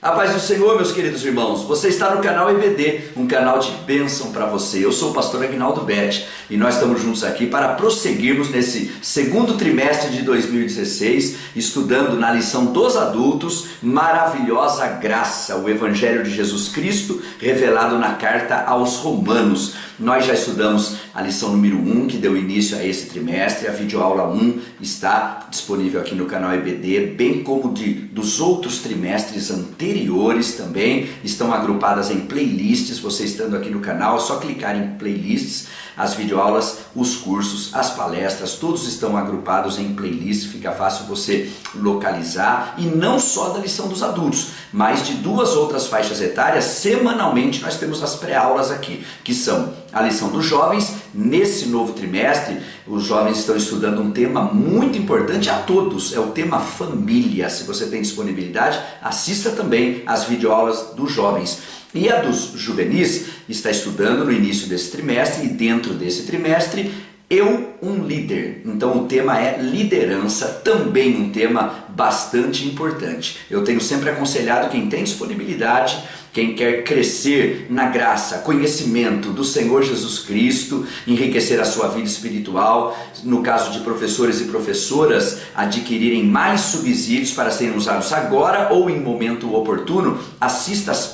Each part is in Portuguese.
A paz do Senhor, meus queridos irmãos. Você está no canal EBD, um canal de bênção para você. Eu sou o pastor Aguinaldo Betti e nós estamos juntos aqui para prosseguirmos nesse segundo trimestre de 2016, estudando na lição dos adultos, Maravilhosa Graça, o Evangelho de Jesus Cristo revelado na carta aos Romanos. Nós já estudamos a lição número 1, que deu início a esse trimestre. A videoaula 1 está disponível aqui no canal EBD, bem como dos outros trimestres anteriores também. Estão agrupadas em playlists. Você estando aqui no canal, é só clicar em playlists. As videoaulas, os cursos, as palestras, todos estão agrupados em playlists. Fica fácil você localizar. E não só da lição dos adultos, mas de duas outras faixas etárias. Semanalmente nós temos as pré-aulas aqui, que são a lição dos jovens. Nesse novo trimestre, os jovens estão estudando um tema muito importante a todos, é o tema família. Se você tem disponibilidade, assista também às videoaulas dos jovens. E a dos juvenis está estudando no início desse trimestre, e dentro desse trimestre, Eu, um líder. Então o tema é liderança, também um tema bastante importante. Eu tenho sempre aconselhado quem tem disponibilidade, quem quer crescer na graça, conhecimento do Senhor Jesus Cristo, enriquecer a sua vida espiritual, no caso de professores e professoras, adquirirem mais subsídios para serem usados agora ou em momento oportuno, assista às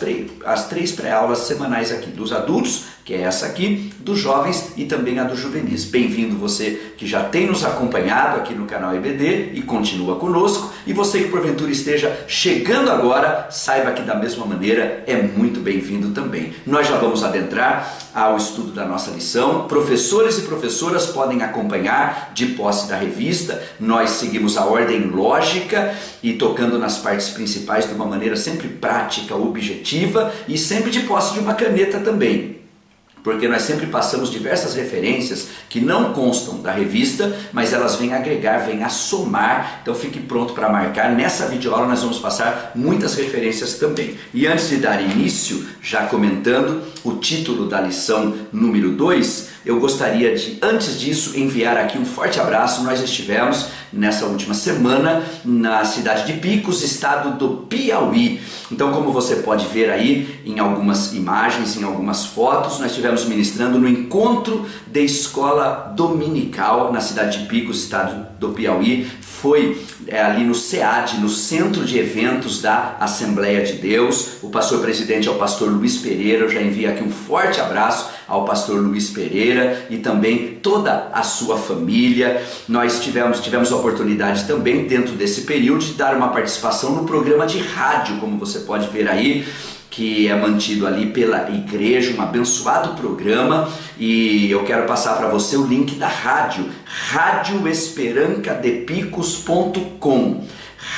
3 pré-aulas semanais aqui, dos adultos, que é essa aqui, dos jovens e também a dos juvenis. Bem-vindo você que já tem nos acompanhado aqui no canal EBD e continua conosco, e você que porventura esteja chegando agora, saiba que da mesma maneira é muito bem-vindo também. Nós já vamos adentrar ao estudo da nossa lição. Professores e professoras podem acompanhar de posse da revista. Nós seguimos a ordem lógica e tocando nas partes principais de uma maneira sempre prática, objetiva e sempre de posse de uma caneta também, porque nós sempre passamos diversas referências que não constam da revista, mas elas vêm agregar, vêm a somar. Então fique pronto para marcar. Nessa videoaula nós vamos passar muitas referências também. E antes de dar início, já comentando o título da lição número 2, eu gostaria de, antes disso, enviar aqui um forte abraço. Nós estivemos nessa última semana na cidade de Picos, estado do Piauí. Então, como você pode ver aí em algumas imagens, em algumas fotos, nós estivemos ministrando no encontro de escola dominical na cidade de Picos, estado do Piauí. Foi ali no SEAD, no Centro de Eventos da Assembleia de Deus. O pastor presidente é o pastor Luiz Pereira. Eu já envio aqui um forte abraço ao pastor Luiz Pereira e também toda a sua família. Nós tivemos a oportunidade também, dentro desse período, de dar uma participação no programa de rádio, como você pode ver aí, que é mantido ali pela igreja, um abençoado programa. E eu quero passar para você o link da rádio, radioesperancadepicos.com.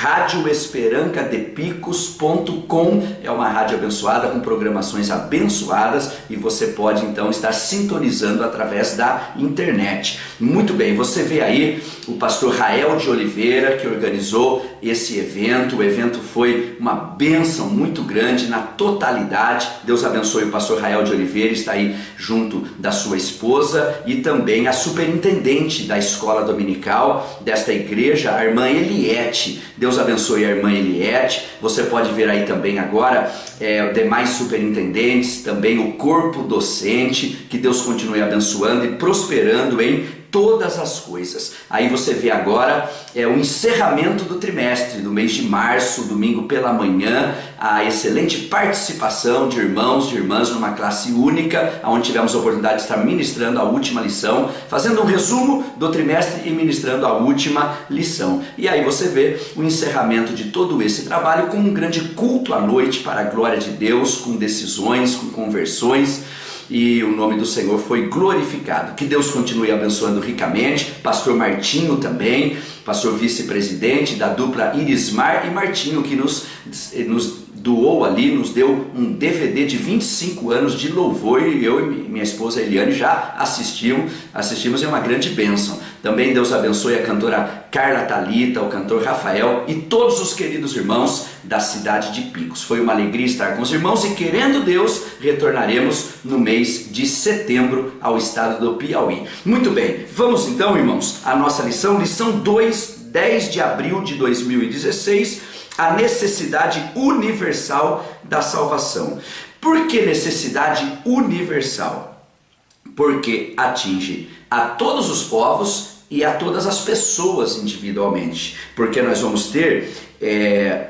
radioesperancadepicos.com é uma rádio abençoada com programações abençoadas e você pode então estar sintonizando através da internet. Muito bem, você vê aí o pastor Rael de Oliveira, que organizou esse evento. O evento foi uma bênção muito grande na totalidade. Deus abençoe o pastor Rael de Oliveira, está aí junto da sua esposa e também a superintendente da escola dominical desta igreja, a irmã Eliette. Deus abençoe a irmã Eliette. Você pode ver aí também agora demais superintendentes, também o corpo docente. Que Deus continue abençoando e prosperando em todas as coisas. Aí você vê agora o encerramento do trimestre, do mês de março, domingo pela manhã, a excelente participação de irmãos, de irmãs numa classe única, onde tivemos a oportunidade de estar ministrando a última lição, fazendo um resumo do trimestre e ministrando a última lição. E aí você vê o encerramento de todo esse trabalho com um grande culto à noite para a glória de Deus, com decisões, com conversões. E o nome do Senhor foi glorificado. Que Deus continue abençoando ricamente. Pastor Martinho também, pastor vice-presidente da dupla Irismar e Martinho, que nos doou ali, nos deu um DVD de 25 anos de louvor, e eu e minha esposa Eliane já assistimos, é uma grande bênção. Também Deus abençoe a cantora Carla Thalita, o cantor Rafael e todos os queridos irmãos da cidade de Picos. Foi uma alegria estar com os irmãos e, querendo Deus, retornaremos no mês de setembro ao estado do Piauí. Muito bem, vamos então, irmãos, à nossa lição 2 10 de abril de 2016, a necessidade universal da salvação. Por que necessidade universal? Porque atinge a todos os povos e a todas as pessoas individualmente. Porque nós vamos ter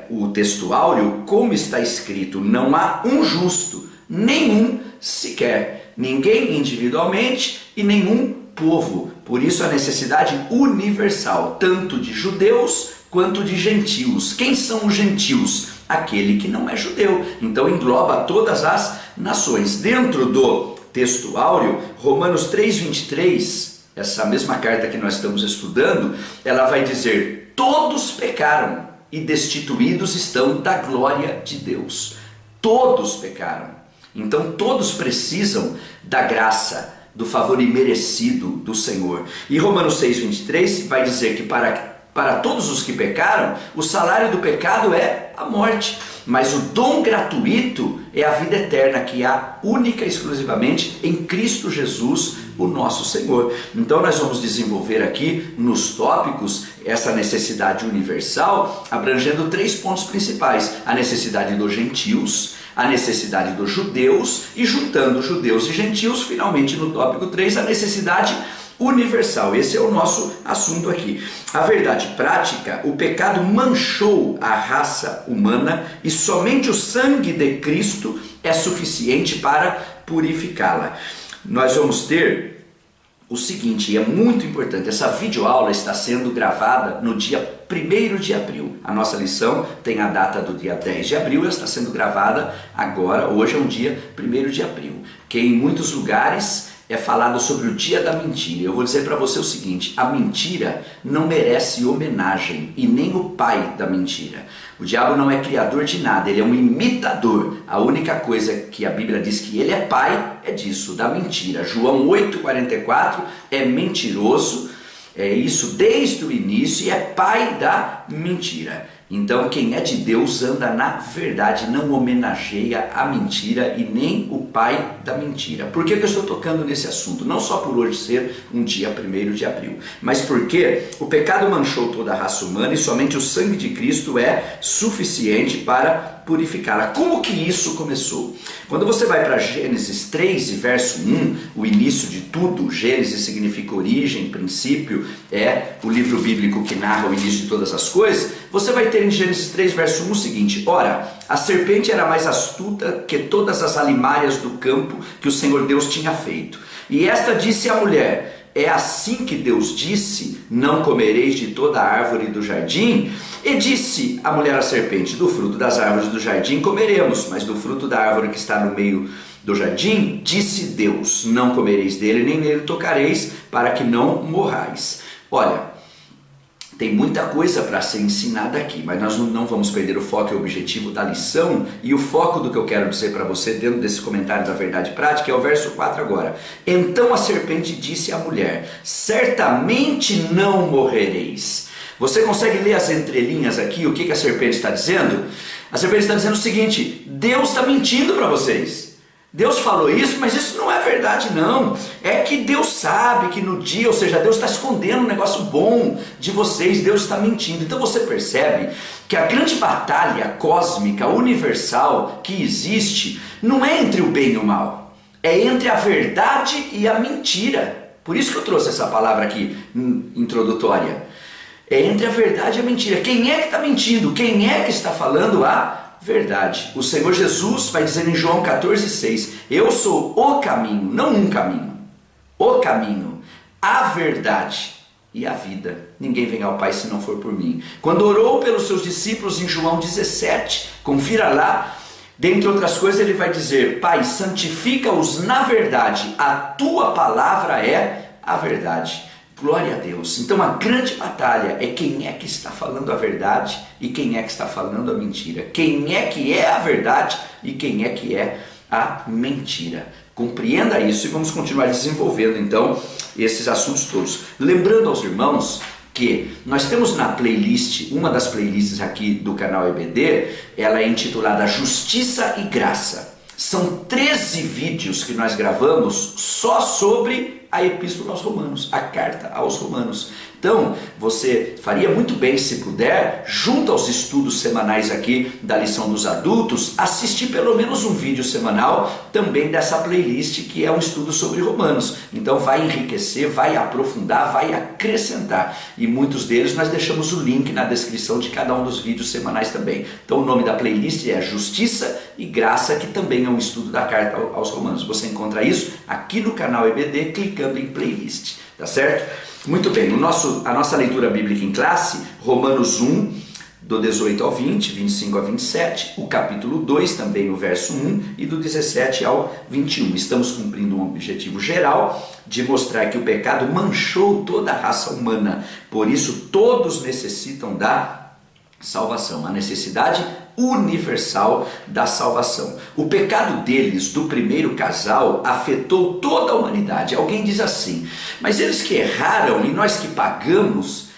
o texto áureo, como está escrito: não há um justo, nenhum sequer, ninguém individualmente e nenhum povo. Por isso a necessidade universal, tanto de judeus quanto de gentios. Quem são os gentios? Aquele que não é judeu. Então engloba todas as nações. Dentro do texto áureo, Romanos 3:23, essa mesma carta que nós estamos estudando, ela vai dizer: todos pecaram e destituídos estão da glória de Deus. Todos pecaram. Então todos precisam da graça, do favor imerecido do Senhor. E Romanos 6:23 vai dizer que para todos os que pecaram, o salário do pecado é a morte, mas o dom gratuito é a vida eterna, que há única e exclusivamente em Cristo Jesus, o nosso Senhor. Então nós vamos desenvolver aqui nos tópicos essa necessidade universal, abrangendo 3 pontos principais: a necessidade dos gentios, a necessidade dos judeus, e juntando judeus e gentios, finalmente no tópico 3, a necessidade universal. Esse é o nosso assunto aqui. A verdade prática: o pecado manchou a raça humana e somente o sangue de Cristo é suficiente para purificá-la. Nós vamos ter o seguinte, e é muito importante: essa videoaula está sendo gravada no dia 1º de abril. A nossa lição tem a data do dia 10 de abril, ela está sendo gravada agora, hoje é um dia 1º de abril, que em muitos lugares é falado sobre o dia da mentira. Eu vou dizer para você o seguinte: a mentira não merece homenagem, e nem o pai da mentira. O diabo não é criador de nada, ele é um imitador. A única coisa que a Bíblia diz que ele é pai é disso, da mentira. João 8,44 é mentiroso, é isso desde o início, e é pai da mentira. Então quem é de Deus anda na verdade, não homenageia a mentira e nem o pai da mentira. Por que eu estou tocando nesse assunto? Não só por hoje ser um dia 1º de abril, mas porque o pecado manchou toda a raça humana e somente o sangue de Cristo é suficiente para purificá-la. Como que isso começou? Quando você vai para Gênesis 3 e verso 1, o início de tudo, Gênesis significa origem, princípio, é o livro bíblico que narra o início de todas as coisas. Você vai ter em Gênesis 3 verso 1 o seguinte: ora, a serpente era mais astuta que todas as alimárias do campo que o Senhor Deus tinha feito. E esta disse à mulher: é assim que Deus disse: não comereis de toda a árvore do jardim? E disse a mulher à serpente: do fruto das árvores do jardim comeremos, mas do fruto da árvore que está no meio do jardim, disse Deus: não comereis dele, nem nele tocareis, para que não morrais. Olha, tem muita coisa para ser ensinada aqui, mas nós não vamos perder o foco e o objetivo da lição. E o foco do que eu quero dizer para você dentro desse comentário da verdade prática é o verso 4 agora. Então a serpente disse à mulher: certamente não morrereis. Você consegue ler as entrelinhas aqui? O que a serpente está dizendo? A serpente está dizendo o seguinte: Deus está mentindo para vocês. Deus falou isso, mas isso não é verdade não. É que Deus sabe que no dia, ou seja, Deus está escondendo um negócio bom de vocês, Deus está mentindo. Então você percebe que a grande batalha cósmica, universal, que existe, não é entre o bem e o mal, é entre a verdade e a mentira. Por isso que eu trouxe essa palavra aqui, introdutória. É entre a verdade e a mentira. Quem é que está mentindo? Quem é que está falando a verdade? O Senhor Jesus vai dizer em João 14,6: eu sou o caminho, não um caminho, o caminho, a verdade e a vida. Ninguém vem ao Pai se não for por mim. Quando orou pelos seus discípulos em João 17, confira lá, dentre outras coisas ele vai dizer: Pai, santifica-os na verdade, a tua palavra é a verdade. Glória a Deus. Então a grande batalha é quem é que está falando a verdade e quem é que está falando a mentira. Quem é que é a verdade e quem é que é a mentira. Compreenda isso e vamos continuar desenvolvendo então esses assuntos todos. Lembrando aos irmãos que nós temos na playlist, uma das playlists aqui do canal EBD, ela é intitulada Justiça e Graça. São 13 vídeos que nós gravamos só sobre a Epístola aos Romanos, a carta aos Romanos. Então, você faria muito bem, se puder, junto aos estudos semanais aqui da lição dos adultos, assistir pelo menos um vídeo semanal também dessa playlist que é um estudo sobre Romanos. Então vai enriquecer, vai aprofundar, vai acrescentar. E muitos deles nós deixamos o link na descrição de cada um dos vídeos semanais também. Então o nome da playlist é Justiça e Graça, que também é um estudo da carta aos Romanos. Você encontra isso aqui no canal EBD, clicando em playlist, tá certo? Muito bem, a nossa leitura bíblica em classe, Romanos 1, do 18 ao 20, 25 a 27, o capítulo 2, também o verso 1, e do 17 ao 21. Estamos cumprindo um objetivo geral de mostrar que o pecado manchou toda a raça humana, por isso todos necessitam da salvação, a necessidade universal da salvação. O pecado deles, do primeiro casal, afetou toda a humanidade. Alguém diz assim, mas eles que erraram e nós que pagamos,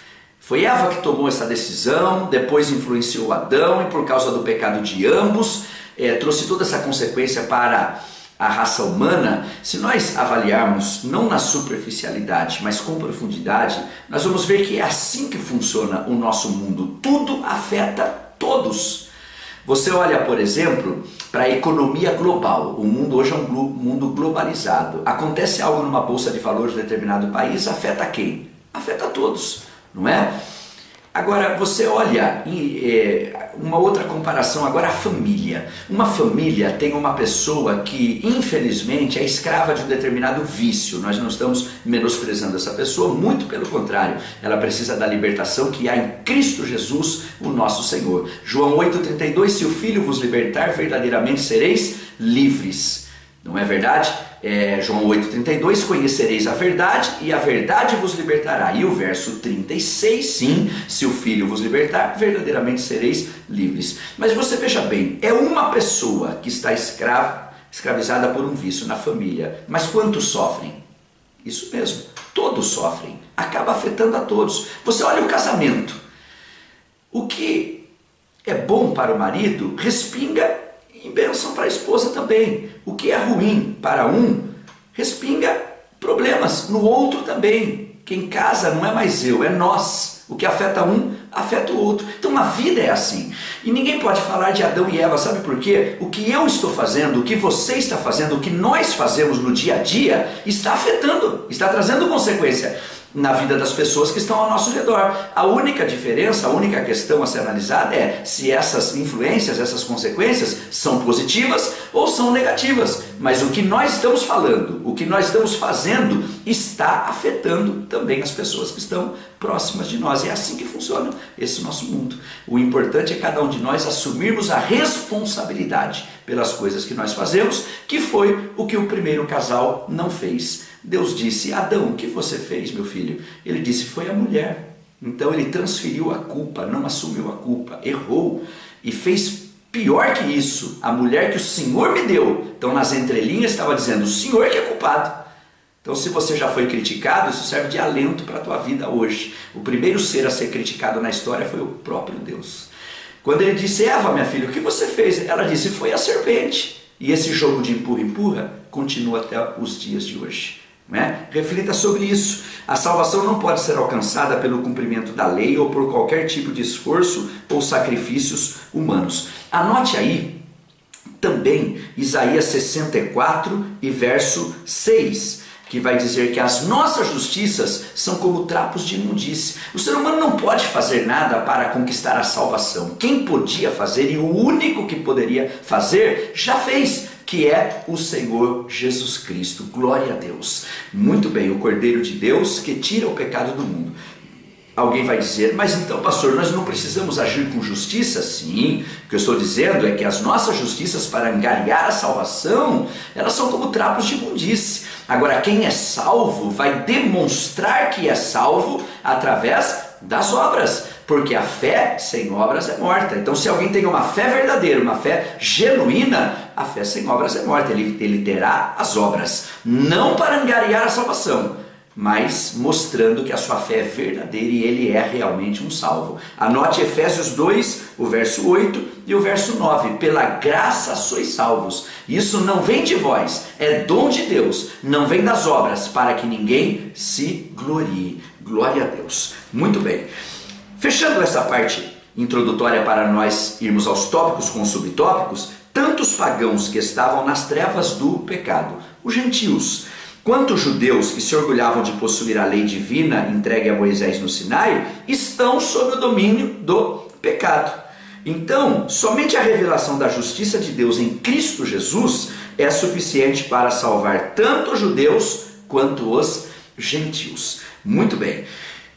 foi Eva que tomou essa decisão, depois influenciou Adão e por causa do pecado de ambos, trouxe toda essa consequência para a raça humana. Se nós avaliarmos não na superficialidade, mas com profundidade, nós vamos ver que é assim que funciona o nosso mundo. Tudo afeta todos. Você olha, por exemplo, para a economia global. O mundo hoje é um mundo globalizado. Acontece algo numa bolsa de valores de determinado país, afeta quem? Afeta todos, não é? Agora, você olha, uma outra comparação, agora a família. Uma família tem uma pessoa que, infelizmente, é escrava de um determinado vício. Nós não estamos menosprezando essa pessoa, muito pelo contrário. Ela precisa da libertação que há em Cristo Jesus, o nosso Senhor. João 8,32, se o Filho vos libertar, verdadeiramente sereis livres. Não é verdade? João 8,32, conhecereis a verdade e a verdade vos libertará. E o verso 36, sim, se o Filho vos libertar, verdadeiramente sereis livres. Mas você veja bem, é uma pessoa que está escravizada por um vício na família. Mas quantos sofrem? Isso mesmo, todos sofrem, acaba afetando a todos. Você olha o casamento, o que é bom para o marido, respinga em bênção para a esposa também. O que é ruim para um, respinga problemas no outro também. Quem casa não é mais eu, é nós. O que afeta um, afeta o outro. Então a vida é assim. E ninguém pode falar de Adão e Eva, sabe por quê? O que eu estou fazendo, o que você está fazendo, o que nós fazemos no dia a dia, está afetando, está trazendo consequência na vida das pessoas que estão ao nosso redor. A única diferença, a única questão a ser analisada é se essas influências, essas consequências são positivas ou são negativas. Mas o que nós estamos falando, o que nós estamos fazendo, está afetando também as pessoas que estão próximas de nós. É assim que funciona esse nosso mundo. O importante é cada um de nós assumirmos a responsabilidade pelas coisas que nós fazemos, que foi o que o primeiro casal não fez. Deus disse, Adão, o que você fez, meu filho? Ele disse, foi a mulher. Então ele transferiu a culpa, não assumiu a culpa, errou e fez pior que isso, a mulher que o Senhor me deu. Então nas entrelinhas estava dizendo, o Senhor que é culpado. Então se você já foi criticado, isso serve de alento para a tua vida hoje. O primeiro ser a ser criticado na história foi o próprio Deus. Quando ele disse, Eva, minha filha, o que você fez? Ela disse, foi a serpente. E esse jogo de empurra-empurra continua até os dias de hoje. Reflita sobre isso. A salvação não pode ser alcançada pelo cumprimento da lei ou por qualquer tipo de esforço ou sacrifícios humanos. Anote aí também Isaías 64 e verso 6, que vai dizer que as nossas justiças são como trapos de imundície. O ser humano não pode fazer nada para conquistar a salvação. Quem podia fazer e o único que poderia fazer já fez, que é o Senhor Jesus Cristo. Glória a Deus. Muito bem, o Cordeiro de Deus que tira o pecado do mundo. Alguém vai dizer, mas então, pastor, nós não precisamos agir com justiça? Sim, o que eu estou dizendo é que as nossas justiças para angariar a salvação, elas são como trapos de imundície. Agora, quem é salvo vai demonstrar que é salvo através das obras, porque a fé sem obras é morta. Então se alguém tem uma fé verdadeira, uma fé genuína, a fé sem obras é morta. Ele terá as obras, não para angariar a salvação, mas mostrando que a sua fé é verdadeira e ele é realmente um salvo. Anote Efésios 2, o verso 8 e o verso 9. Pela graça sois salvos. Isso não vem de vós, é dom de Deus, não vem das obras, para que ninguém se glorie. Glória a Deus. Muito bem. Fechando essa parte introdutória para nós irmos aos tópicos com os subtópicos, tanto os pagãos que estavam nas trevas do pecado, os gentios, quanto os judeus que se orgulhavam de possuir a lei divina entregue a Moisés no Sinai, estão sob o domínio do pecado. Então, somente a revelação da justiça de Deus em Cristo Jesus é suficiente para salvar tanto os judeus quanto os gentios. Muito bem.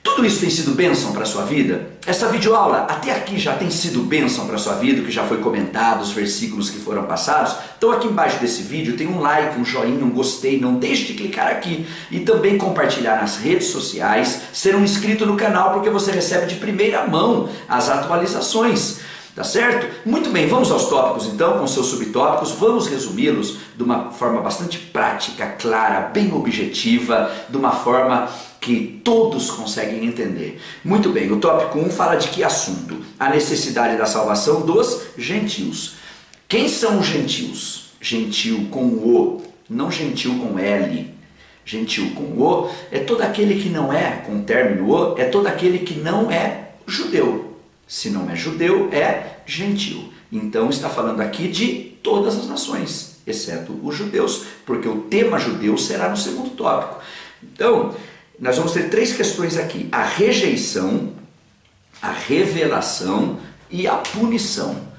Tudo isso tem sido bênção para a sua vida? Essa videoaula até aqui já tem sido bênção para a sua vida, que já foi comentado, os versículos que foram passados. Então aqui embaixo desse vídeo tem um like, um joinha, um gostei, não deixe de clicar aqui. E também compartilhar nas redes sociais, ser um inscrito no canal, porque você recebe de primeira mão as atualizações. Tá certo? Muito bem, vamos aos tópicos então, com seus subtópicos, vamos resumi-los de uma forma bastante prática, clara, bem objetiva, de uma forma que todos conseguem entender. Muito bem, o tópico 1 fala de que assunto? A necessidade da salvação dos gentios. Quem são os gentios? Gentil com O, não gentil com L. Gentil com O é todo aquele que não é, com o término O, é todo aquele que não é judeu. Se não é judeu, é gentil. Então está falando aqui de todas as nações, exceto os judeus, porque o tema judeu será no segundo tópico. Então, nós vamos ter três questões aqui: a rejeição, a revelação e a punição.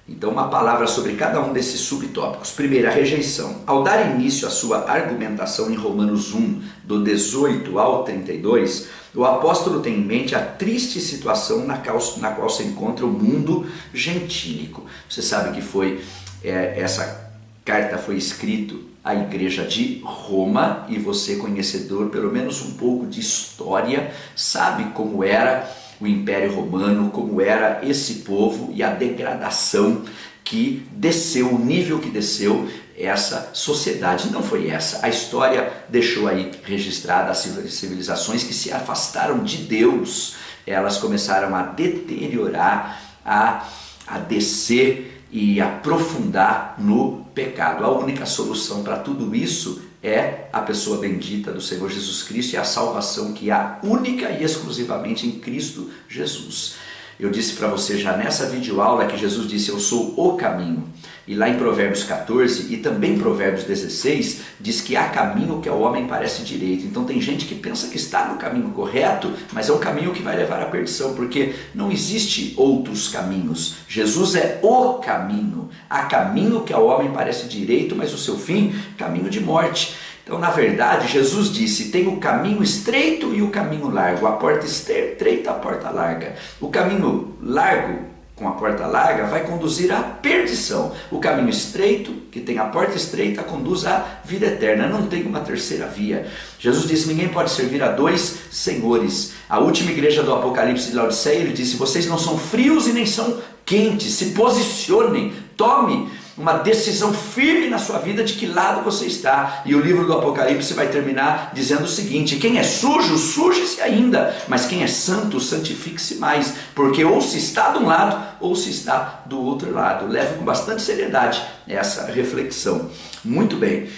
Então, uma palavra sobre cada um desses subtópicos. Primeiro, a rejeição. Ao dar início à sua argumentação em Romanos 1, do 18 ao 32, o apóstolo tem em mente a triste situação na qual se encontra o mundo gentílico. Você sabe que essa carta foi escrita à igreja de Roma, e você, conhecedor pelo menos um pouco de história, sabe como era o Império Romano, como era esse povo e a degradação que desceu, o nível que desceu essa sociedade. Não foi essa, a história deixou aí registrada as civilizações que se afastaram de Deus, elas começaram a deteriorar, a descer e aprofundar no pecado. A única solução para tudo isso é a pessoa bendita do Senhor Jesus Cristo e a salvação que há única e exclusivamente em Cristo Jesus. Eu disse para você já nessa videoaula que Jesus disse: eu sou o caminho. E lá em Provérbios 14 e também em Provérbios 16 diz que há caminho que ao homem parece direito. Então tem gente que pensa que está no caminho correto, mas é um caminho que vai levar à perdição, porque não existe outros caminhos. Jesus é o caminho. Há caminho que ao homem parece direito, mas o seu fim, caminho de morte. Então, na verdade, Jesus disse: tem o caminho estreito e o caminho largo, a porta estreita, a porta larga. O caminho largo, com a porta larga, vai conduzir à perdição. O caminho estreito, que tem a porta estreita, conduz à vida eterna. Não tem uma terceira via. Jesus disse: ninguém pode servir a dois senhores. A última igreja do Apocalipse de Laodiceia, ele disse: vocês não são frios e nem são quentes. Se posicionem, tome uma decisão firme na sua vida de que lado você está. E o livro do Apocalipse vai terminar dizendo o seguinte: quem é sujo, suje-se ainda, mas quem é santo, santifique-se mais, porque ou se está de um lado ou se está do outro lado. Leve com bastante seriedade essa reflexão. Muito bem.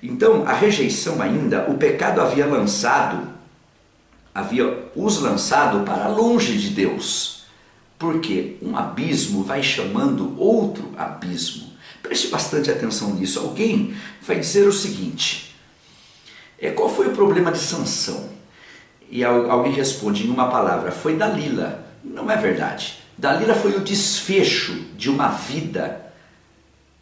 Então, a rejeição ainda, o pecado havia os lançado para longe de Deus. Porque um abismo vai chamando outro abismo. Preste bastante atenção nisso. Alguém vai dizer o seguinte: qual foi o problema de Sansão? E alguém responde em uma palavra: foi Dalila. Não é verdade. Dalila foi o desfecho de uma vida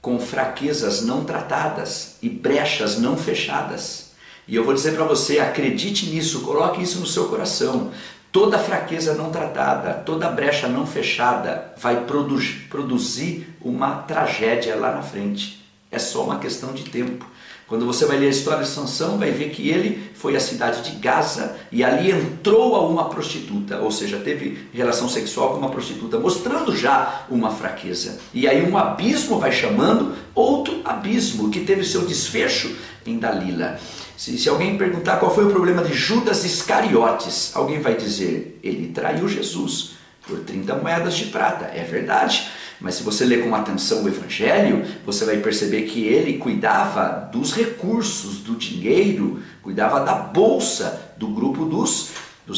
com fraquezas não tratadas e brechas não fechadas. E eu vou dizer para você, acredite nisso, coloque isso no seu coração. Toda fraqueza não tratada, toda brecha não fechada vai produzir uma tragédia lá na frente. É só uma questão de tempo. Quando você vai ler a história de Sansão, vai ver que ele foi à cidade de Gaza e ali entrou a uma prostituta, ou seja, teve relação sexual com uma prostituta, mostrando já uma fraqueza. E aí um abismo vai chamando outro abismo, que teve seu desfecho em Dalila. Se alguém perguntar qual foi o problema de Judas Iscariotes, alguém vai dizer: ele traiu Jesus. por 30 moedas de prata. É verdade. Mas se você ler com atenção o Evangelho, você vai perceber que ele cuidava dos recursos, do dinheiro, cuidava da bolsa do grupo dos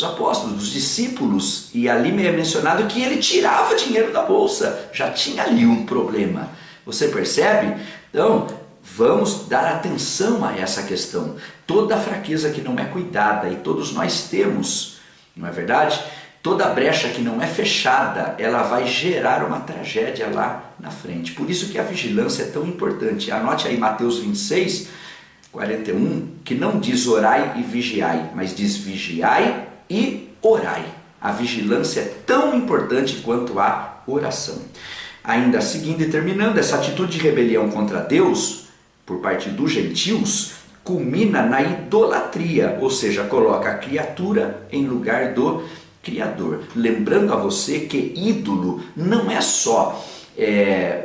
apóstolos, dos discípulos. E ali é mencionado que ele tirava dinheiro da bolsa. Já tinha ali um problema. Você percebe? Então, vamos dar atenção a essa questão. Toda fraqueza que não é cuidada, e todos nós temos, não é verdade? Toda brecha que não é fechada, ela vai gerar uma tragédia lá na frente. Por isso que a vigilância é tão importante. Anote aí Mateus 26, 41, que não diz orai e vigiai, mas diz vigiai e orai. A vigilância é tão importante quanto a oração. Ainda seguindo e terminando, essa atitude de rebelião contra Deus, por parte dos gentios, culmina na idolatria, ou seja, coloca a criatura em lugar do Criador. Lembrando a você que ídolo não é só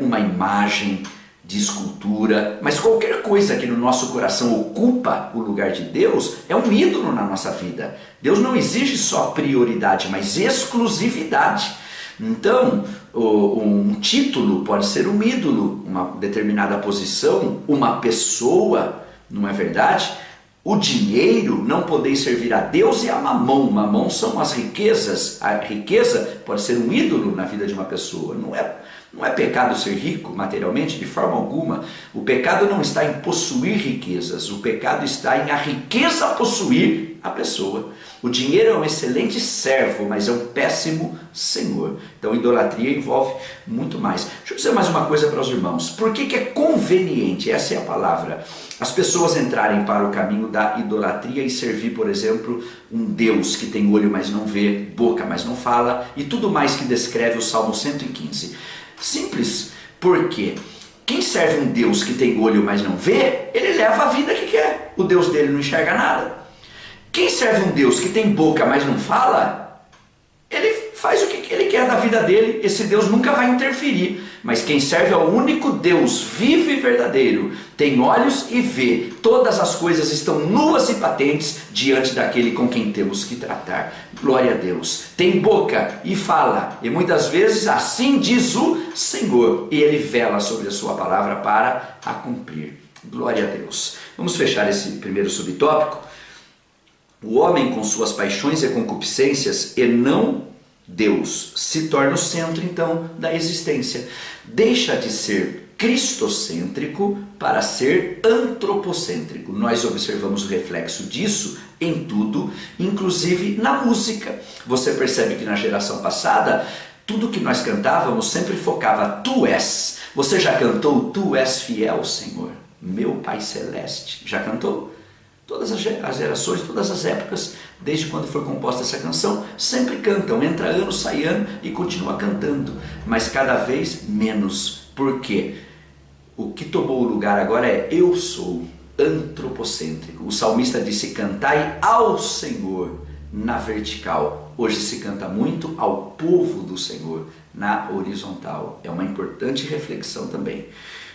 uma imagem de escultura, mas qualquer coisa que no nosso coração ocupa o lugar de Deus é um ídolo na nossa vida. Deus não exige só prioridade, mas exclusividade. Então, um título pode ser um ídolo, uma determinada posição, uma pessoa, não é verdade? O dinheiro não poder servir a Deus e a mamão. Mamão são as riquezas. A riqueza pode ser um ídolo na vida de uma pessoa. Não é pecado ser rico materialmente, de forma alguma. O pecado não está em possuir riquezas. O pecado está em a riqueza possuir a pessoa. O dinheiro é um excelente servo, mas é um péssimo senhor. Então, idolatria envolve muito mais. Deixa eu dizer mais uma coisa para os irmãos. Por que é conveniente, essa é a palavra, as pessoas entrarem para o caminho da idolatria e servir, por exemplo, um Deus que tem olho, mas não vê, boca, mas não fala, e tudo mais que descreve o Salmo 115? Simples, porque quem serve um Deus que tem olho, mas não vê, ele leva a vida que quer. O Deus dele não enxerga nada. Quem serve um Deus que tem boca, mas não fala, ele faz o que ele quer da vida dele, esse Deus nunca vai interferir. Mas quem serve ao único Deus vivo e verdadeiro, tem olhos e vê, todas as coisas estão nuas e patentes diante daquele com quem temos que tratar. Glória a Deus. Tem boca e fala, e muitas vezes assim diz o Senhor, e ele vela sobre a sua palavra para a cumprir. Glória a Deus. Vamos fechar esse primeiro subtópico. O homem com suas paixões e concupiscências e não Deus se torna o centro então da existência. Deixa de ser cristocêntrico para ser antropocêntrico. Nós observamos o reflexo disso em tudo, inclusive na música. Você percebe que na geração passada, tudo que nós cantávamos sempre focava Tu és. Você já cantou Tu és fiel, Senhor, meu Pai Celeste? Já cantou? Todas as gerações, todas as épocas, desde quando foi composta essa canção, sempre cantam. Entra ano, sai ano e continua cantando. Mas cada vez menos. Por quê? O que tomou o lugar agora é eu sou antropocêntrico. O salmista disse: cantai ao Senhor na vertical. Hoje se canta muito ao povo do Senhor na horizontal. É uma importante reflexão também.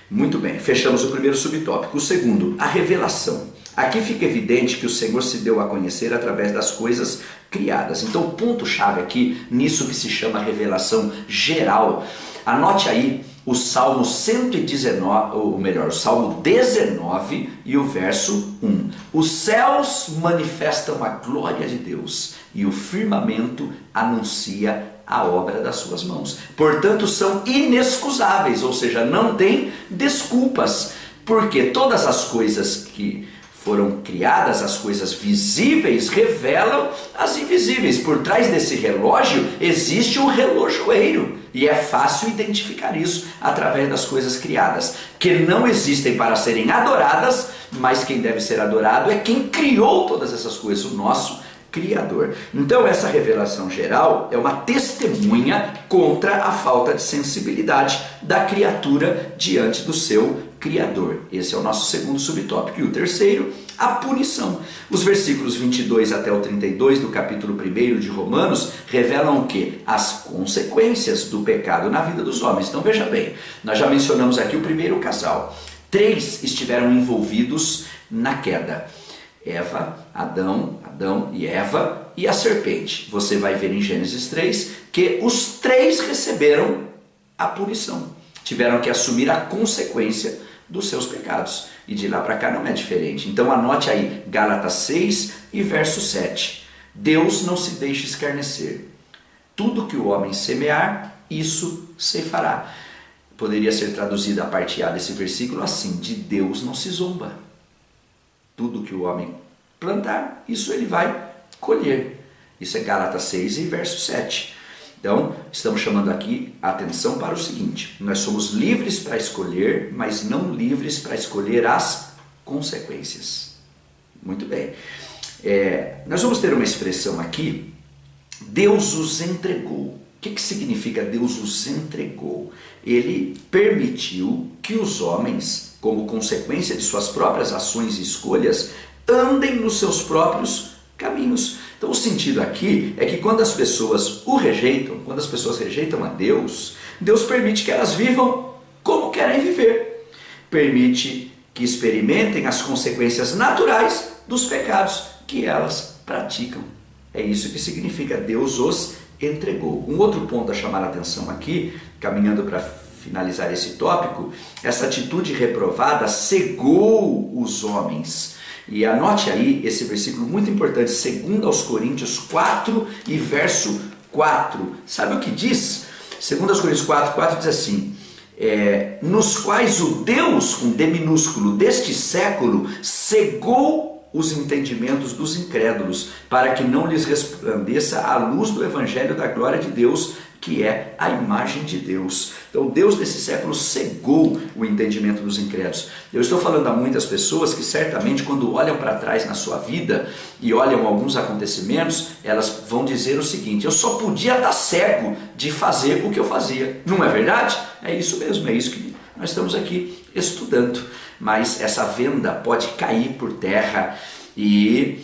Muito bem, fechamos o primeiro subtópico. O segundo, a revelação. Aqui fica evidente que o Senhor se deu a conhecer através das coisas criadas. Então o ponto-chave aqui, nisso que se chama revelação geral, anote aí o Salmo 119, ou melhor, o Salmo 19 e o verso 1. Os céus manifestam a glória de Deus e o firmamento anuncia a obra das suas mãos. Portanto, são inexcusáveis, ou seja, não tem desculpas, porque todas as coisas que foram criadas, as coisas visíveis revelam as invisíveis. Por trás desse relógio existe um relojoeiro, e é fácil identificar isso através das coisas criadas, que não existem para serem adoradas, mas quem deve ser adorado é quem criou todas essas coisas, o nosso Criador. Então essa revelação geral é uma testemunha contra a falta de sensibilidade da criatura diante do seu Criador. Esse é o nosso segundo subtópico. E o terceiro, a punição. Os versículos 22 até o 32 do capítulo 1 de Romanos revelam o quê? As consequências do pecado na vida dos homens. Então veja bem, nós já mencionamos aqui o primeiro casal. 3 estiveram envolvidos na queda. Eva, Adão e Eva e a serpente. Você vai ver em Gênesis 3 que os três receberam a punição. Tiveram que assumir a consequência dos seus pecados. E de lá para cá não é diferente. Então anote aí, Gálatas 6 e verso 7. Deus não se deixa escarnecer. Tudo que o homem semear, isso ceifará. Poderia ser traduzida a parte A desse versículo assim: de Deus não se zomba. Tudo que o homem plantar, isso ele vai colher. Isso é Gálatas 6 e verso 7. Então, estamos chamando aqui a atenção para o seguinte: nós somos livres para escolher, mas não livres para escolher as consequências. Muito bem. Nós vamos ter uma expressão aqui: Deus os entregou. O que significa Deus os entregou? Ele permitiu que os homens, como consequência de suas próprias ações e escolhas, andem nos seus próprios caminhos. Então o sentido aqui é que quando as pessoas o rejeitam, quando as pessoas rejeitam a Deus, Deus permite que elas vivam como querem viver. Permite que experimentem as consequências naturais dos pecados que elas praticam. É isso que significa Deus os entregou. Um outro ponto a chamar a atenção aqui, caminhando para finalizar esse tópico: essa atitude reprovada cegou os homens. E anote aí esse versículo muito importante, 2 aos Coríntios 4 e verso 4. Sabe o que diz? 2 aos Coríntios 4 diz assim: nos quais o Deus, com D minúsculo, deste século, cegou os entendimentos dos incrédulos, para que não lhes resplandeça a luz do evangelho da glória de Deus, que é a imagem de Deus. Então Deus desse século cegou o entendimento dos incrédulos. Eu estou falando a muitas pessoas que certamente, quando olham para trás na sua vida e olham alguns acontecimentos, elas vão dizer o seguinte: eu só podia estar cego de fazer o que eu fazia. Não é verdade? É isso mesmo, é isso que nós estamos aqui estudando. Mas essa venda pode cair por terra e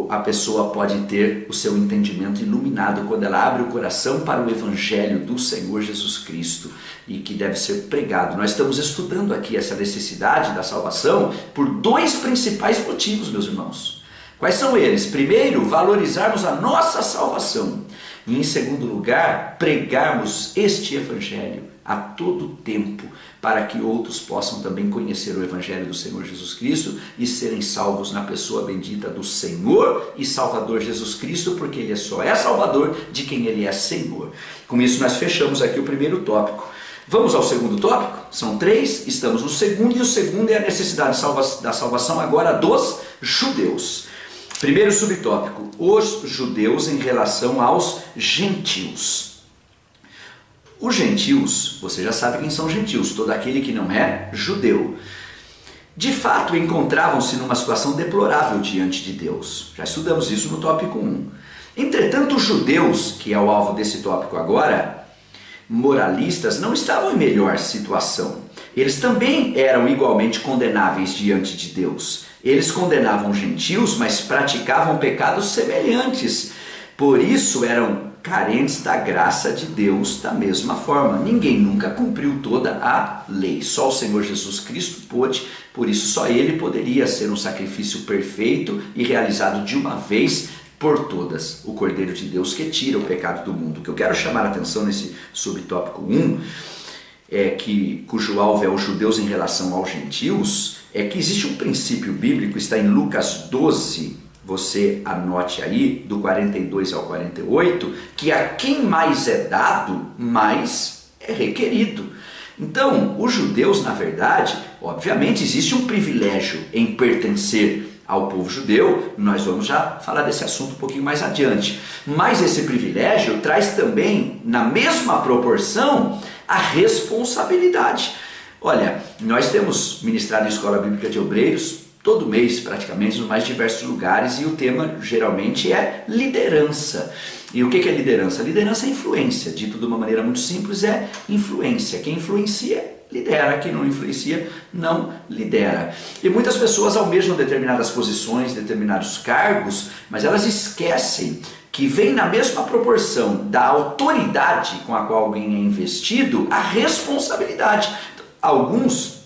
a pessoa pode ter o seu entendimento iluminado quando ela abre o coração para o evangelho do Senhor Jesus Cristo, e que deve ser pregado. Nós estamos estudando aqui essa necessidade da salvação por dois principais motivos, meus irmãos. Quais são eles? Primeiro, valorizarmos a nossa salvação. E em segundo lugar, pregarmos este evangelho a todo tempo, para que outros possam também conhecer o evangelho do Senhor Jesus Cristo e serem salvos na pessoa bendita do Senhor e Salvador Jesus Cristo, porque Ele só é Salvador de quem Ele é Senhor. Com isso nós fechamos aqui o primeiro tópico. Vamos ao segundo tópico? São 3, estamos no segundo, e o segundo é a necessidade da salvação agora dos judeus. Primeiro subtópico: os judeus em relação aos gentios. Os gentios, você já sabe quem são gentios, todo aquele que não é judeu. De fato, encontravam-se numa situação deplorável diante de Deus. Já estudamos isso no tópico 1. Entretanto, os judeus, que é o alvo desse tópico agora, moralistas, não estavam em melhor situação. Eles também eram igualmente condenáveis diante de Deus. Eles condenavam gentios, mas praticavam pecados semelhantes. Por isso eram carentes da graça de Deus da mesma forma. Ninguém nunca cumpriu toda a lei. Só o Senhor Jesus Cristo pôde, por isso só Ele poderia ser um sacrifício perfeito e realizado de uma vez por todas. O Cordeiro de Deus que tira o pecado do mundo. O que eu quero chamar a atenção nesse subtópico 1, cujo alvo é os judeus em relação aos gentios, é que existe um princípio bíblico, está em Lucas 12, você anote aí, do 42 ao 48, que a quem mais é dado, mais é requerido. Então, os judeus, na verdade, obviamente existe um privilégio em pertencer ao povo judeu. Nós vamos já falar desse assunto um pouquinho mais adiante. Mas esse privilégio traz também, na mesma proporção, a responsabilidade. Olha, nós temos ministrado em Escola Bíblica de Obreiros todo mês, praticamente, nos mais diversos lugares, e o tema geralmente é liderança. E o que é liderança? Liderança é influência. Dito de uma maneira muito simples, é influência. Quem influencia, lidera. Quem não influencia, não lidera. E muitas pessoas almejam determinadas posições, determinados cargos, mas elas esquecem que vem na mesma proporção da autoridade com a qual alguém é investido, a responsabilidade. Alguns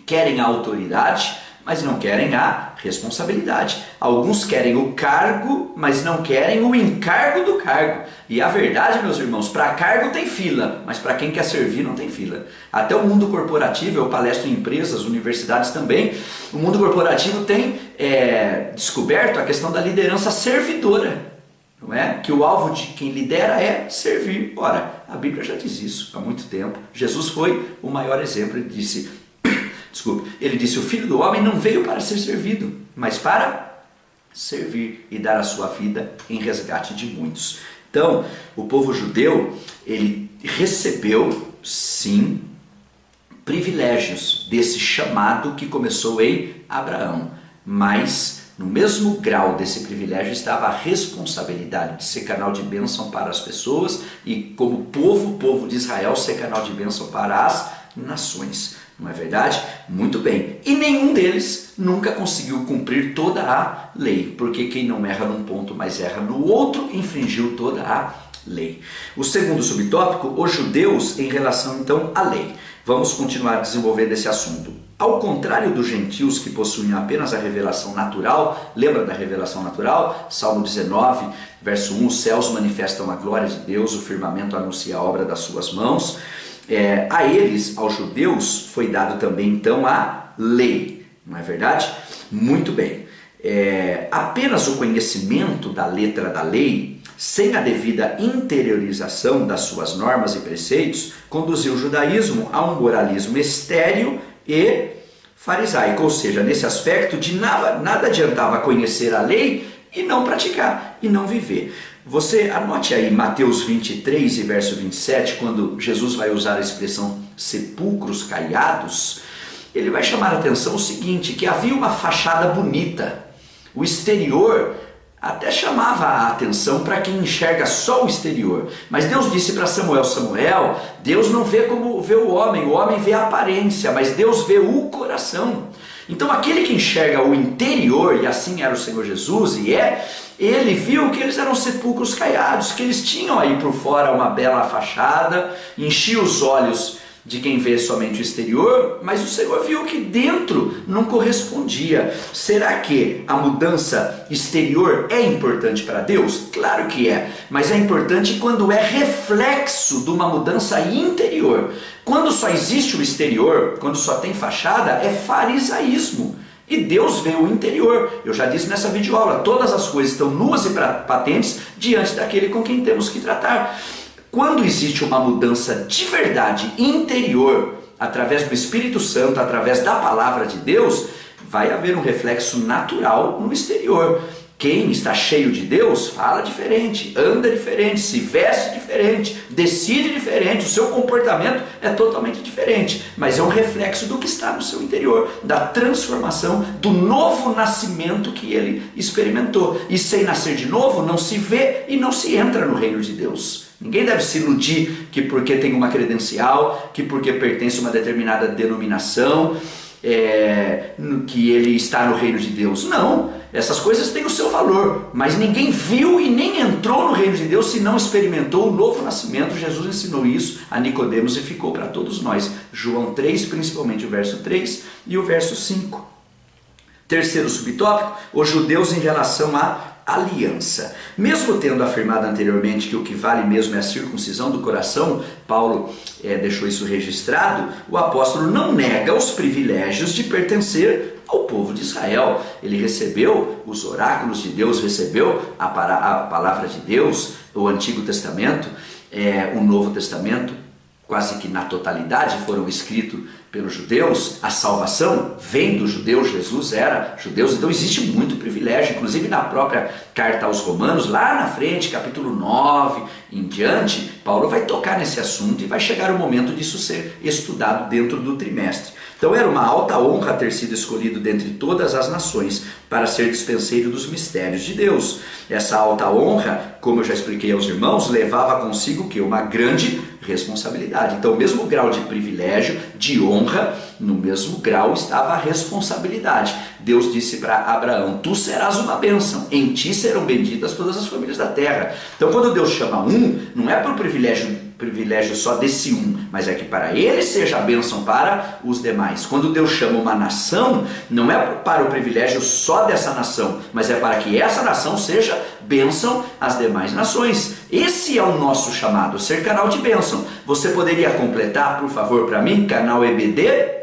querem a autoridade, mas não querem a responsabilidade. Alguns querem o cargo, mas não querem o encargo do cargo. E a verdade, meus irmãos, para cargo tem fila, mas para quem quer servir não tem fila. Até o mundo corporativo, eu palestro em empresas, universidades também, o mundo corporativo tem descoberto a questão da liderança servidora. Não é? Que o alvo de quem lidera é servir. Ora, a Bíblia já diz isso há muito tempo. Jesus foi o maior exemplo. Ele disse, o Filho do Homem não veio para ser servido, mas para servir e dar a sua vida em resgate de muitos. Então, o povo judeu, ele recebeu, sim, privilégios desse chamado que começou em Abraão, mas no mesmo grau desse privilégio estava a responsabilidade de ser canal de bênção para as pessoas e, como povo de Israel, ser canal de bênção para as nações. Não é verdade? Muito bem. E nenhum deles nunca conseguiu cumprir toda a lei, porque quem não erra num ponto, mas erra no outro, infringiu toda a lei. O segundo subtópico, os judeus em relação então à lei. Vamos continuar desenvolvendo esse assunto. Ao contrário dos gentios que possuem apenas a revelação natural, lembra da revelação natural? Salmo 19, verso 1, os céus manifestam a glória de Deus, o firmamento anuncia a obra das suas mãos. A eles, aos judeus, foi dado também então a lei, não é verdade? Muito bem. Apenas o conhecimento da letra da lei, sem a devida interiorização das suas normas e preceitos, conduziu o judaísmo a um moralismo estéril e farisaico, ou seja, nesse aspecto de nada adiantava conhecer a lei e não praticar, e não viver. Você anote aí Mateus 23 e verso 27, quando Jesus vai usar a expressão sepulcros caiados, ele vai chamar a atenção o seguinte, que havia uma fachada bonita, o exterior até chamava a atenção para quem enxerga só o exterior. Mas Deus disse para Samuel, Deus não vê como vê o homem vê a aparência, mas Deus vê o coração. Então aquele que enxerga o interior, e assim era o Senhor Jesus, ele viu que eles eram sepulcros caiados, que eles tinham aí por fora uma bela fachada, enchia os olhos de quem vê somente o exterior, mas o Senhor viu que dentro não correspondia. Será que a mudança exterior é importante para Deus? Claro que é, mas é importante quando é reflexo de uma mudança interior. Quando só existe o exterior, quando só tem fachada, é farisaísmo. E Deus vê o interior. Eu já disse nessa videoaula, todas as coisas estão nuas e patentes diante daquele com quem temos que tratar. Quando existe uma mudança de verdade interior, através do Espírito Santo, através da palavra de Deus, vai haver um reflexo natural no exterior. Quem está cheio de Deus fala diferente, anda diferente, se veste diferente, decide diferente, o seu comportamento é totalmente diferente, mas é um reflexo do que está no seu interior, da transformação, do novo nascimento que ele experimentou. E sem nascer de novo não se vê e não se entra no reino de Deus. Ninguém deve se iludir que porque tem uma credencial, que porque pertence a uma determinada denominação, que ele está no reino de Deus. Não, essas coisas têm o seu valor, mas ninguém viu e nem entrou no reino de Deus se não experimentou o novo nascimento. Jesus ensinou isso a Nicodemos e ficou para todos nós. João 3, principalmente o verso 3 e o verso 5. Terceiro subtópico, os judeus em relação à aliança. Mesmo tendo afirmado anteriormente que o que vale mesmo é a circuncisão do coração, Paulo deixou isso registrado, o apóstolo não nega os privilégios de pertencer ao povo de Israel. Ele recebeu os oráculos de Deus, recebeu a palavra de Deus, o Antigo Testamento, o Novo Testamento, quase que na totalidade foram escritos pelos judeus. A salvação vem dos judeus, Jesus era judeu, então existe muito privilégio, inclusive na própria carta aos Romanos, lá na frente, capítulo 9 em diante, Paulo vai tocar nesse assunto e vai chegar o momento disso ser estudado dentro do trimestre. Então era uma alta honra ter sido escolhido dentre todas as nações para ser dispenseiro dos mistérios de Deus. Essa alta honra, como eu já expliquei aos irmãos, levava consigo que uma grande responsabilidade. Então o mesmo grau de privilégio, de honra, no mesmo grau estava a responsabilidade. Deus disse para Abraão, tu serás uma bênção, em ti serão benditas todas as famílias da terra. Então quando Deus chama um, não é por privilégio privilégio só desse um, mas é que para ele seja a bênção para os demais. Quando Deus chama uma nação, não é para o privilégio só dessa nação, mas é para que essa nação seja bênção às demais nações. Esse é o nosso chamado, ser canal de bênção. Você poderia completar, por favor, para mim, canal EBD?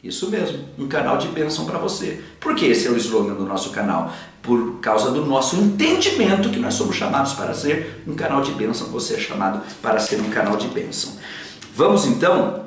Isso mesmo, um canal de bênção para você. Por que esse é o slogan do nosso canal? Por causa do nosso entendimento que nós somos chamados para ser um canal de bênção. Você é chamado para ser um canal de bênção. Vamos então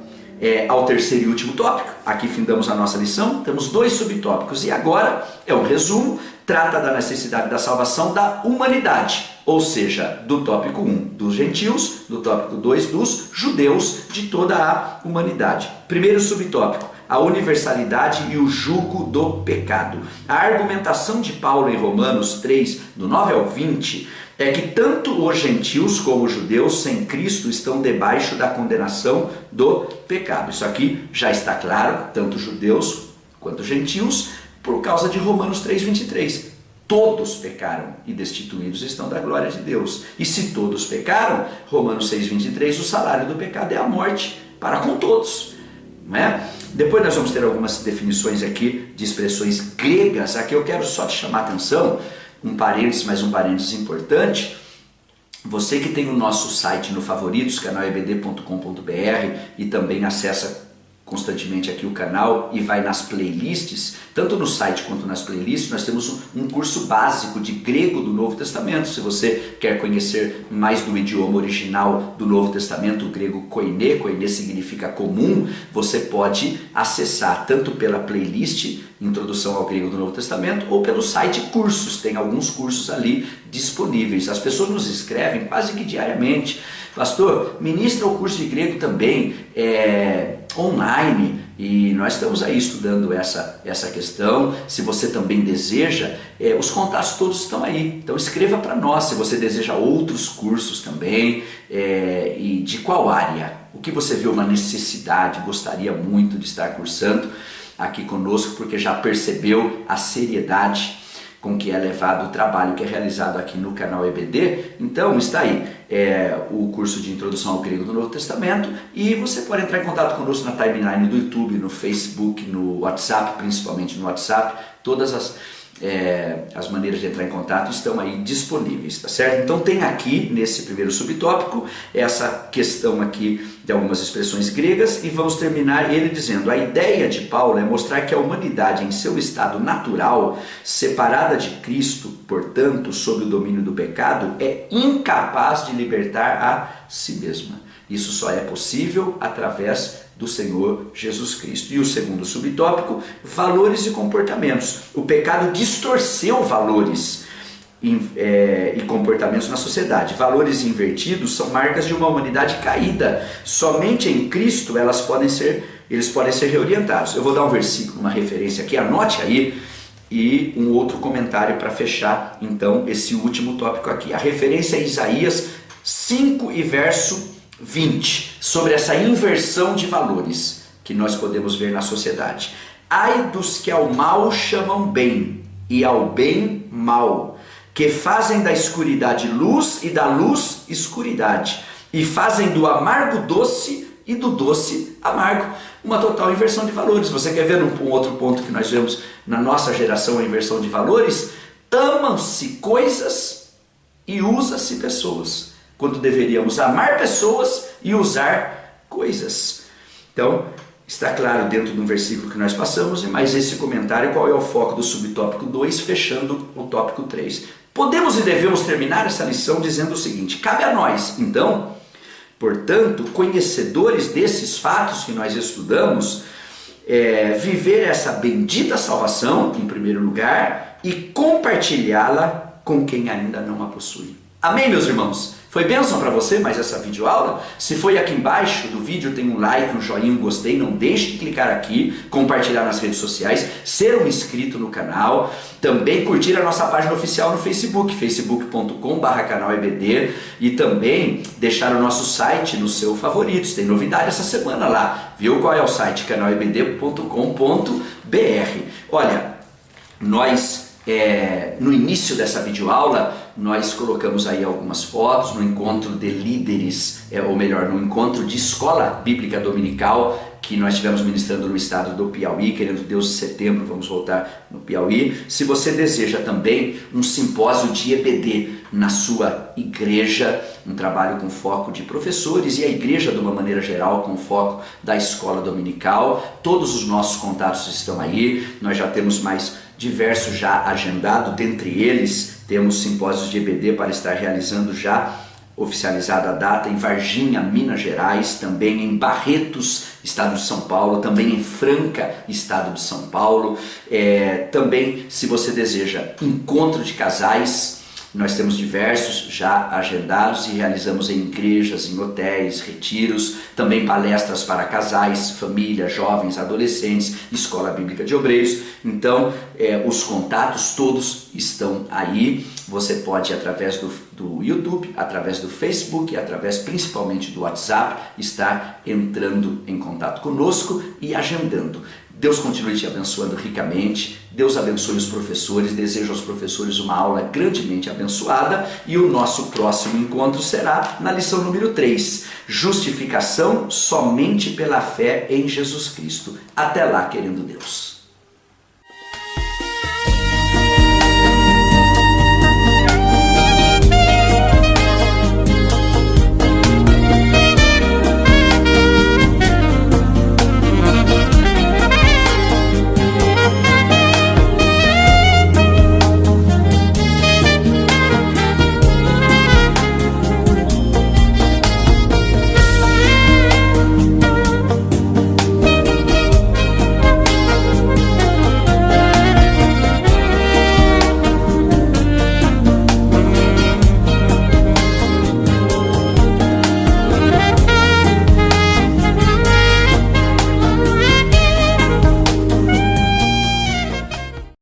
ao terceiro e último tópico. Aqui findamos a nossa lição. Temos 2 subtópicos e agora é um resumo. Trata da necessidade da salvação da humanidade, ou seja, do tópico 1 dos gentios, do tópico 2 dos judeus, de toda a humanidade. Primeiro subtópico: a universalidade e o jugo do pecado. A argumentação de Paulo em Romanos 3, do 9 ao 20, é que tanto os gentios como os judeus sem Cristo estão debaixo da condenação do pecado. Isso aqui já está claro, tanto judeus quanto gentios, por causa de Romanos 3, 23. Todos pecaram e destituídos estão da glória de Deus. E se todos pecaram, Romanos 6, 23, o salário do pecado é a morte para com todos. Não é? Depois nós vamos ter algumas definições aqui de expressões gregas. Aqui eu quero só te chamar a atenção, um parênteses, mas um parênteses importante. Você que tem o nosso site no favoritos, canalebd.com.br, e também acessa constantemente aqui o canal e vai nas playlists, tanto no site quanto nas playlists, nós temos um curso básico de grego do Novo Testamento. Se você quer conhecer mais do idioma original do Novo Testamento, o grego koine, koine significa comum, você pode acessar tanto pela playlist Introdução ao Grego do Novo Testamento ou pelo site Cursos. Tem alguns cursos ali disponíveis. As pessoas nos escrevem quase que diariamente: pastor, ministra o curso de grego também online, e nós estamos aí estudando essa questão. Se você também deseja, os contatos todos estão aí, então escreva para nós se você deseja outros cursos também, e de qual área, o que você vê uma necessidade, gostaria muito de estar cursando aqui conosco, porque já percebeu a seriedade com que é levado o trabalho que é realizado aqui no canal EBD. Então está aí o curso de Introdução ao Grego do Novo Testamento, e você pode entrar em contato conosco na timeline do YouTube, no Facebook, no WhatsApp, principalmente no WhatsApp. Todas as maneiras de entrar em contato estão aí disponíveis, tá certo? Então tem aqui nesse primeiro subtópico essa questão aqui de algumas expressões gregas, e vamos terminar ele dizendo: a ideia de Paulo é mostrar que a humanidade em seu estado natural, separada de Cristo, portanto, sob o domínio do pecado, é incapaz de libertar a si mesma. Isso só é possível através do Senhor Jesus Cristo. E o segundo subtópico: valores e comportamentos. O pecado distorceu valores e comportamentos na sociedade. Valores invertidos são marcas de uma humanidade caída. Somente em Cristo eles podem ser reorientados. Eu vou dar um versículo, uma referência aqui, anote aí, e um outro comentário para fechar então esse último tópico aqui. A referência é Isaías 5 e verso 20, sobre essa inversão de valores que nós podemos ver na sociedade. Ai dos que ao mal chamam bem e ao bem mal, que fazem da escuridade luz e da luz escuridade, e fazem do amargo doce e do doce amargo. Uma total inversão de valores. Você quer ver um outro ponto que nós vemos na nossa geração, a inversão de valores? Amam-se coisas e usa-se pessoas, quando deveríamos amar pessoas e usar coisas. Então, está claro dentro de um versículo que nós passamos, mas esse comentário, qual é o foco do subtópico 2, fechando o tópico 3. Podemos e devemos terminar essa lição dizendo o seguinte: cabe a nós, então, portanto, conhecedores desses fatos que nós estudamos, viver essa bendita salvação, em primeiro lugar, e compartilhá-la com quem ainda não a possui. Amém, meus irmãos? Foi bênção para você mais essa videoaula? Se foi, aqui embaixo do vídeo tem um like, um joinha, um gostei. Não deixe de clicar aqui, compartilhar nas redes sociais, ser um inscrito no canal. Também curtir a nossa página oficial no Facebook, facebook.com/canalebd, e também deixar o nosso site no seu favoritos. Tem novidade essa semana lá. Viu qual é o site? canalebd.com.br. Olha, nós no início dessa videoaula nós colocamos aí algumas fotos no encontro de líderes, ou melhor, no encontro de escola bíblica dominical que nós estivemos ministrando no estado do Piauí, querendo Deus, em setembro vamos voltar no Piauí. Se você deseja também um simpósio de EBD na sua igreja, um trabalho com foco de professores e a igreja de uma maneira geral com foco da escola dominical, todos os nossos contatos estão aí, nós já temos mais diversos já agendados, dentre eles temos simpósios de EBD para estar realizando já oficializada a data em Varginha, Minas Gerais, também em Barretos, estado de São Paulo, também em Franca, estado de São Paulo. Também, se você deseja encontro de casais, nós temos diversos já agendados e realizamos em igrejas, em hotéis, retiros, também palestras para casais, família, jovens, adolescentes, escola bíblica de obreiros. Então, os contatos todos estão aí. Você pode, através do YouTube, através do Facebook, através principalmente do WhatsApp, estar entrando em contato conosco e agendando. Deus continue te abençoando ricamente, Deus abençoe os professores, desejo aos professores uma aula grandemente abençoada e o nosso próximo encontro será na lição número 3, justificação somente pela fé em Jesus Cristo. Até lá, querendo Deus.